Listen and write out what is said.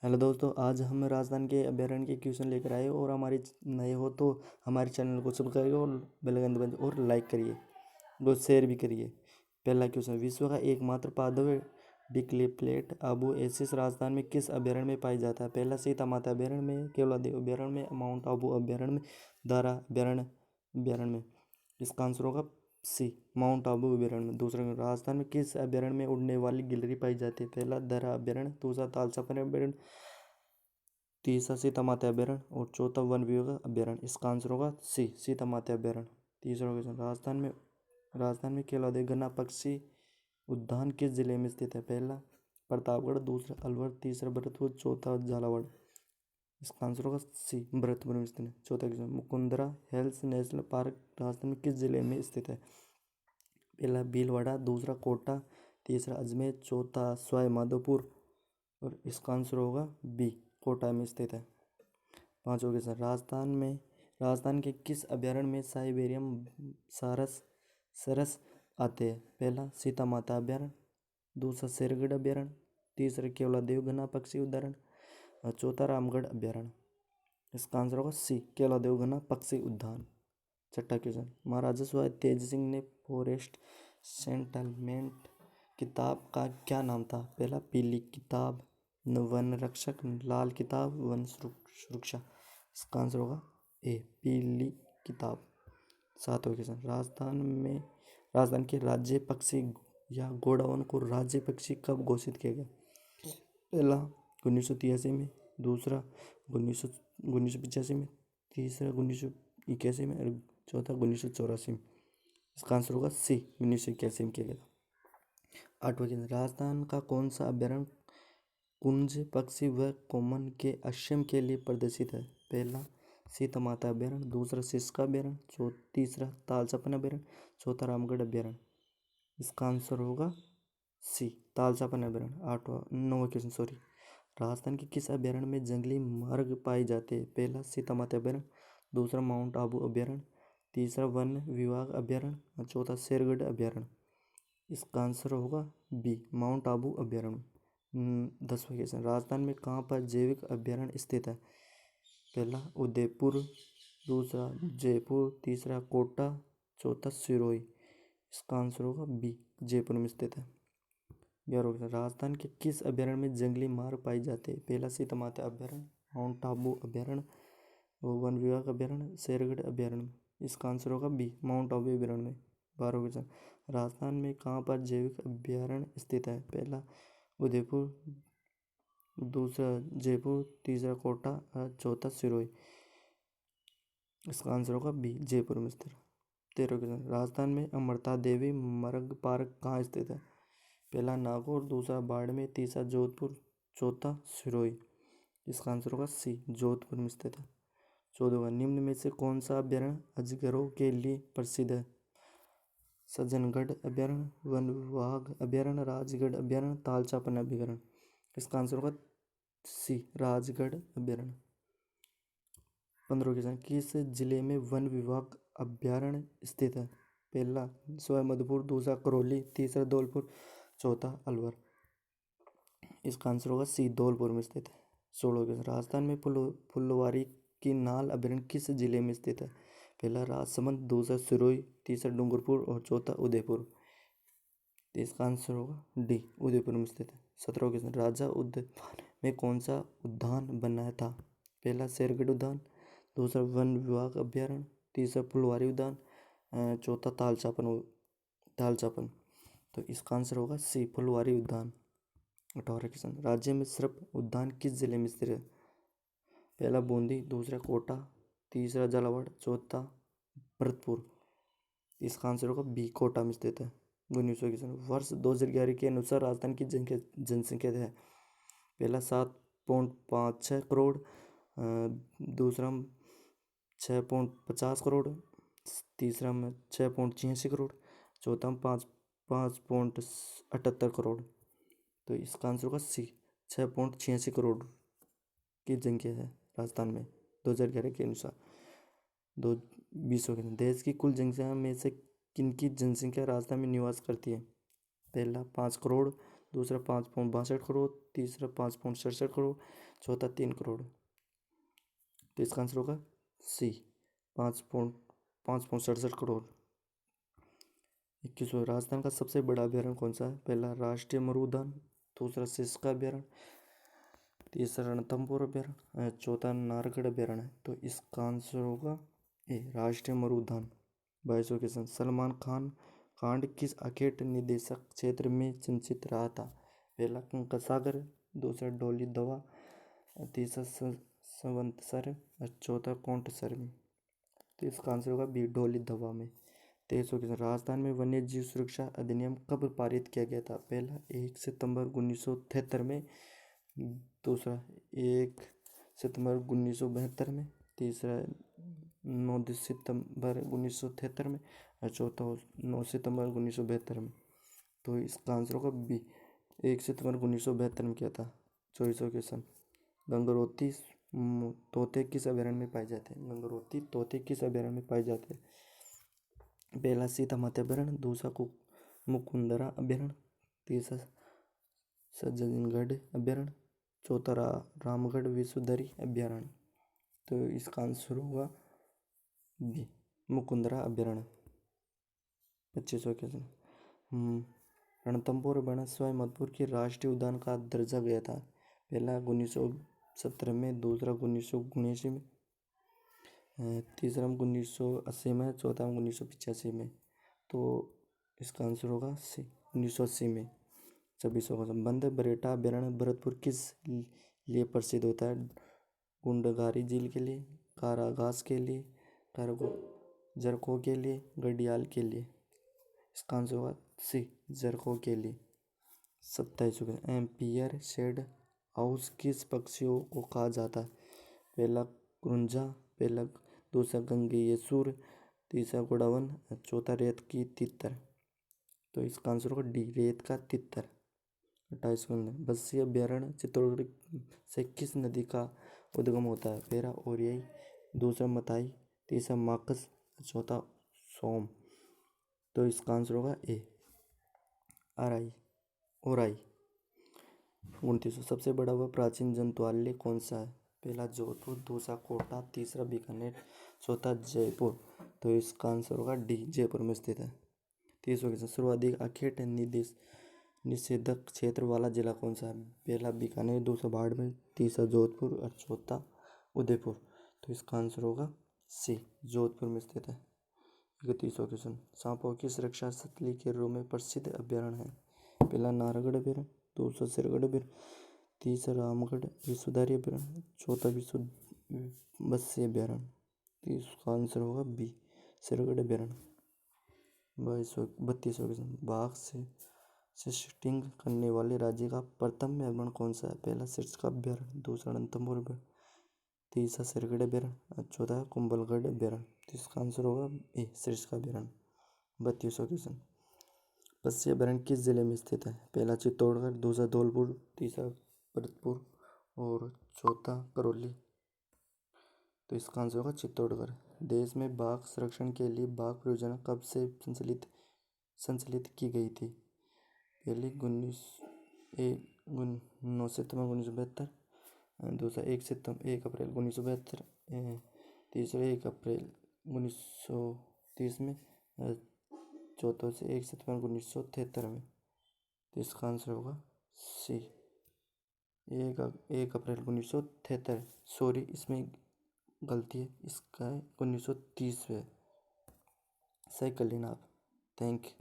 Hello दोस्तों, आज हम राजस्थान के अभ्यारण्य के क्वेश्चन लेकर आए और हमारे नए हो तो हमारे चैनल को सब्सक्राइब करिए और बेल आइकन दबाइए और लाइक करिए और शेयर भी करिए। पहला क्वेश्चन, विश्व का एकमात्र पादप डिक्लेप्लेट आबू एसिस राजस्थान में किस अभ्यारण्य में पाई जाता है? पहला, सीता माता अभ्यारण्य में, केवलादेव अभ्यारण्य में, माउंट आबू अभ्यारण्य में, दारा अभ्यारण्य अभ्यारण्य में। इसका आंसर होगा सी, माउंट आबू अभ्यारण्य में। दूसरा, राजस्थान में किस अभ्यारण्य में उड़ने वाली गिलहरी पाई जाती है? पहला, दर्रा अभ्यारण्य, दूसरा तालचापन अभ्यारण्य, तीसरा सीता माता अभ्यारण्य और चौथा वन विभाग अभ्यारण्य। इसका आंसर होगा सी, सीता माता अभ्यारण्य। तीसरा क्वेश्चन, राजस्थान में केवलादेव गन्ना पक्षी उद्यान किस जिले में स्थित है? पहला प्रतापगढ़, दूसरा अलवर, तीसरा भरतपुर, चौथा झालावाड़। इसका आंसर होगा सी, भरतपुर में स्थित है। चौथा question, Mukundra hills national park Rajasthan में किस जिले में स्थित है? पहला भीलवाड़ा, दूसरा कोटा, तीसरा अजमेर, चौथा सवाई माधोपुर और इसका आंसर होगा बी, कोटा में स्थित है। पांचवा क्वेश्चन, राजस्थान के किस अभ्यारण्य में साइबेरियम सरस आते हैं? पहला सीता माता अभ्यारण्य, दूसरा शेरगढ़ अभ्यारण्य, तीसरा केवलादेव घना पक्षी उद्यान और चौथा रामगढ़ अभ्यारण्य। इसका आंसर होगा सी, केवलादेव घना पक्षी उद्यान। छठा क्वेश्चन, महाराजा सवाई तेज सिंह ने फॉरेस्ट सेटलमेंट किताब का क्या नाम था? पहला पीली किताब, वन रक्षक, लाल किताब, वन सुरक्षा। इसका आंसर होगा ए, पीली किताब। सातवां क्वेश्चन, राजस्थान के राज्य पक्षी या गोडाउन को राज्य पक्षी कब घोषित किया गया? पहला 1983 में, दूसरा 1985 में, तीसरा 1981 में और चौथा 1984 में। इसका आंसर होगा सी, 1981 में किया गया था। आठवां क्वेश्चन, राजस्थान का कौन सा अभ्यारण्य कुंज पक्षी व कॉमन के आश्रम के लिए प्रदर्शित है? पहला सीता माता अभ्यारण्य, दूसरा सिस्का अभ्यारण्य, तीसरा तालचापन अभ्यारण्य, चौथा रामगढ़ अभ्यारण्य। इसका आंसर होगा सी, तालचापन अभ्यारण्य। नौवां क्वेश्चन, सॉरी, राजस्थान के किस अभ्यारण्य में जंगली मर्ग पाए जाते हैं? पहला सीता माता अभ्यारण्य, दूसरा माउंट आबू अभ्यारण्य, तीसरा वन विभाग अभ्यारण्य और चौथा शेरगढ़ अभ्यारण्य। इसका आंसर होगा बी, माउंट आबू अभ्यारण्य। 10वां क्वेश्चन, राजस्थान में कहाँ पर जैविक अभ्यारण्य स्थित है? पहला उदयपुर, दूसरा जयपुर, तीसरा कोटा, चौथा सिरोही। इसका आंसर होगा बी, जयपुर में स्थित है। 11वां क्वेश्चन, राजस्थान के किस अभ्यारण्य में जंगली मार्ग पाए जाते हैं? पहला सीता माता अभ्यारण्य, माउंट आबू अभ्यारण्य, वन विभाग अभ्यारण्य, शेरगढ़ अभ्यारण्य। इसका आंसर होगा बी, माउंट आबू अभ्यारण्य में। 12वां क्वेश्चन, राजस्थान में कहाँ पर जैविक अभ्यारण्य स्थित है? पहला उदयपुर, दूसरा जयपुर, तीसरा कोटा और चौथा सिरोही। इसका आंसर होगा बी, जयपुर में स्थित। 13वां क्वेश्चन, राजस्थान में अमरता देवी मर्ग पार्क कहाँ स्थित है? पहला नागौर, दूसरा बाड़मेर, तीसरा जोधपुर, चौथा सिरोही। इसका आंसर होगा सी, जोधपुर में स्थित है। 14वां, निम्न में से कौन सा अभ्यारण्य अजगरों के लिए प्रसिद्ध है? सज्जनगढ़ अभ्यारण्य, वन विभाग अभ्यारण्य, राजगढ़ अभ्यारण्य, तालचापन अभ्यारण्य। इसका आंसर होगा सी, राजगढ़ अभ्यारण्य। 15वां क्वेश्चन, किस जिले में वन विभाग अभ्यारण्य स्थित है? पहला सवाई माधोपुर, दूसरा करौली, तीसरा धौलपुर, चौथा अलवर। इसका आंसर होगा सी, धौलपुर में स्थित है। 16वां क्वेश्चन, राजस्थान में फुलवारी की नाल अभ्यारण्य किस जिले में स्थित है? पहला राजसमंद, दूसरा सिरोही, तीसरा डूंगरपुर और चौथा उदयपुर। इसका आंसर होगा डी, उदयपुर में स्थित है। 17वां क्वेश्चन, राजा उदयपान में कौन सा उद्यान बनाया था? पहला शेरगढ़ उद्यान, दूसरा वन विभाग अभ्यारण्य, तीसरा फुलवारी उद्यान, चौथा तालचापन। तो इसका आंसर होगा सी, फुलवारी उद्यान। 18वां क्वेश्चन, राज्य में सर्प उद्यान किस जिले में स्थित है? पहला बूंदी, दूसरा कोटा, तीसरा झालावाड़, चौथा भरतपुर। इसका आंसर होगा बी, कोटा में स्थित है। 19वां क्वेश्चन, वर्ष 2011 के अनुसार राजस्थान की जनसंख्या है? पहला 7.56 करोड़, दूसरा 6.50 करोड़, तीसरा में 6.86 करोड़, चौथा में 5.78 करोड़। तो इसका आंसर होगा सी, 6.86 करोड़ की जनसंख्या है राजस्थान में 2011 के अनुसार। 20वां क्वेश्चन, देश की कुल जनसंख्या में से किनकी जनसंख्या राजस्थान में निवास करती है? पहला 5 करोड़, दूसरा 5.62 करोड़, तीसरा 5.67 करोड़, चौथा 3 करोड़। तो इसका आंसर होगा सी 5.67 करोड़। 21वां राजस्थान का सबसे बड़ा अभ्यारण्य कौन सा है? पहला राष्ट्रीय मरु उद्यान, दूसरा सिस्का अभ्यारण्य, तीसरा रणथंभौर अभ्यारण्य, चौथा नाहरगढ़ अभ्यारण्य। तो इसका आंसर होगा ए राष्ट्रीय मरु उद्यान। 22वां क्वेश्चन, सलमान खान कांड किस आखेट निदेशक क्षेत्र में चर्चित रहा था? पहला कंकड़ सागर, दूसरा डोली दवा, तीसरा संवत्सर और चौथा कोंटसर में। तो इसका आंसर होगा बी डोली दवा में। 23वां क्वेश्चन, राजस्थान में वन्य जीव सुरक्षा अधिनियम कब पारित किया गया था? पहला 1 सितंबर 1973 में, दूसरा 1 सितंबर 1972 में, तीसरा 9 सितंबर 1973 में और चौथा 9 सितंबर 1972 में। तो इसका आंसर होगा बी 1 सितंबर 1972 में किया था। 24वां क्वेश्चन, गंगोत्री तोते किस अभयारण्य में पाए जाते हैं? गंगोत्री तोते किस अभयारण्य में पाए जाते हैं? पहला सीता माता अभयारण्य, दूसरा मुकुंदरा अभयारण्य, तीसरा सज्जनगढ़ अभयारण्य, चौथा रामगढ़ विश्वधरी अभयारण्य। तो इसका आंसर होगा बी मुकुंदरा अभयारण्य। 25वां क्वेश्चन, रणथंभौर अभयारण्य सवाई माधोपुर के राष्ट्रीय उद्यान का दर्जा गया था? पहला 1917 में, दूसरा 1979 में, तीसरा 1980 में, चौथा 1985 में। तो इसका आंसर होगा सी 1980 में। 26वां क्वेश्चन, बंद बरेटा अभयारण्य भरतपुर किस लिए प्रसिद्ध होता है? गुंडगारी झील के लिए, कारागास के लिए, जरखों के लिए, घड़ियाल के लिए। इसका आंसर होगा सी जरखों के लिए। 27वां क्वेश्चन, एम्पियर शेड हाउस किस पक्षियों को कहा जाता है? पहला कुरंजा, पहला दूसरा गंगेय सूर, तीसरा गोडावन, चौथा रेत की तितर। तो इसका आंसर होगा डी रेत का तितर। 28वां, बस्सी अभयारण्य चित्तौड़गढ़ से किस नदी का उद्गम होता है? पहला ओरियाई, दूसरा मताई, तीसरा माकस, चौथा सोम। तो इसका आंसर होगा ए ओराई। 29वां, सबसे बड़ा व प्राचीन जंतुआलय कौन सा है? पहला जोधपुर, दूसरा कोटा, तीसरा बीकानेर, चौथा जयपुर। तो इसका आंसर होगा डी जयपुर में स्थित है। 30वां क्वेश्चन, सर्वाधिक आखेट निषेधक क्षेत्र वाला जिला कौन सा है? पहला बीकानेर, दूसरा बाड़मेर, तीसरा जोधपुर और चौथा उदयपुर। तो इसका आंसर होगा सी जोधपुर में स्थित है। 31वां क्वेश्चन, सांपों की सुरक्षा स्थली के रूप में प्रसिद्ध अभयारण्य है? पहला नाहरगढ़ अभयारण्य, दूसरा सिरगढ़ अभयारण्य, तीसरा रामगढ़ विश्वधरी अभयारण्य, चौथा बस्सी अभयारण्य। तो इसका आंसर होगा बी सिरगढ़ अभयारण्य। 32वां क्वेश्चन, बाघ से शूटिंग करने वाले राज्य का प्रथम अभयारण्य कौन सा है? पहला सिरसा अभयारण्य, दूसरा रणथंभौर अभयारण्य, तीसरा सिरगढ़ अभयारण्य, चौथा कुंभलगढ़ अभयारण्य। तो इसका आंसर होगा ए सिरसा अभयारण्य। 32वां क्वेश्चन, बस्सी अभयारण्य किस जिले में स्थित है? पहला चित्तौड़गढ़, दूसरा धौलपुर, तीसरा भरतपुर और चौथा करौली। तो इसका आंसर होगा चित्तौड़गढ़। देश में बाघ संरक्षण के लिए बाघ परियोजना कब से संचालित की गई थी? पहली 9 सितंबर 1972, दूसरा 1 अप्रैल 1972, तीसरा 1 अप्रैल 1930 में, चौथा से 1 सितंबर 1973 में। तो इसका आंसर होगा सी 1 अप्रैल 1973। सॉरी, इसमें गलती है, इसका 1930 है। सही कर लेना आप। Thank you.